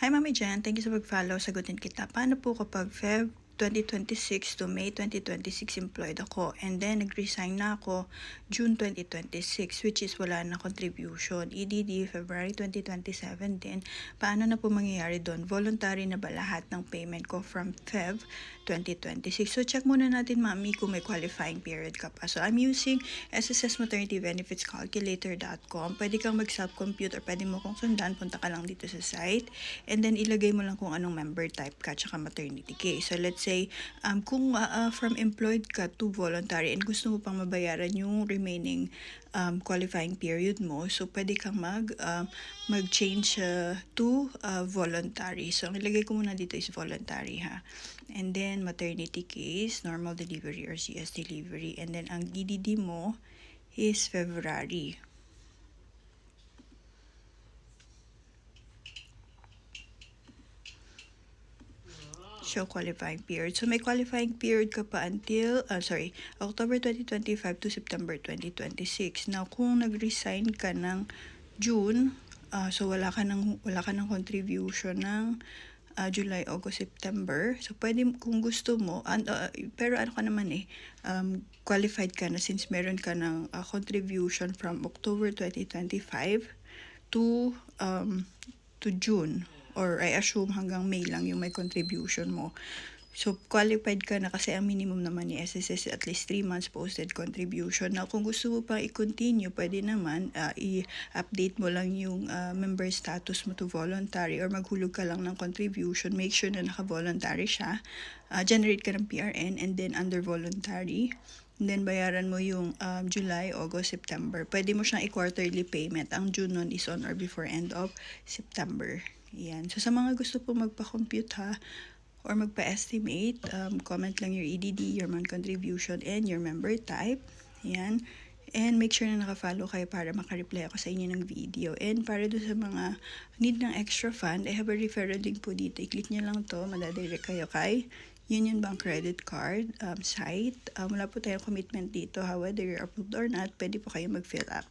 Hi Mami Jan, thank you sa pag-follow. Sagutin kita. Paano po kapag Feb 2026 to May 2026 employed ako and then nag-resign na ako June 2026 which is wala na contribution. EDD February 2027 din. Paano na po mangyayari doon? Voluntary na ba lahat ng payment ko from Feb 2026? So check muna natin Mami kung may qualifying period ka pa. So I'm using SSS Maternity Benefits Calculator.com. Pwede kang mag-self-compute or pwede mo kong sundan. Punta ka lang dito sa site. And then, ilagay mo lang kung anong member type ka tsaka maternity case. So, let's say, kung from employed ka to voluntary and gusto mo pang mabayaran yung remaining qualifying period mo, so, pwede kang mag-change to voluntary. So, ang ilagay ko muna dito is voluntary, ha? And then, maternity case, normal delivery or CS delivery. And then, ang EDD mo is February. Show qualifying period. So, may qualifying period ka pa until, October 2025 to September 2026. Now, kung nag-resign ka ng June, so wala ka ng contribution ng July, August, September. So, pwede kung gusto mo, pero ano ka naman qualified ka na since meron ka ng contribution from October 2025 to June. Or I assume hanggang May lang yung may contribution mo. So, qualified ka na kasi ang minimum naman ni SSS at least 3 months posted contribution. Now, kung gusto mo pang i-continue, pwede naman i-update mo lang yung member status mo to voluntary or maghulog ka lang ng contribution. Make sure na naka-voluntary siya. Generate ka ng PRN and then under voluntary. And then, bayaran mo yung July, August, September. Pwede mo siyang i-quarterly payment. Ang June nun is on or before end of September. Yan. So, sa mga gusto po magpa-compute or magpa-estimate, comment lang your EDD, your month contribution, and your member type. Yan. And make sure na naka-follow kayo para makareply ako sa inyo ng video. And para doon sa mga need ng extra fund, I have a referral link po dito. I-click nyo lang to, madadirect kayo kay Union Bank Credit Card site. Wala po tayong commitment dito. Whether you're approved or not, pwede po kayo mag-fill up.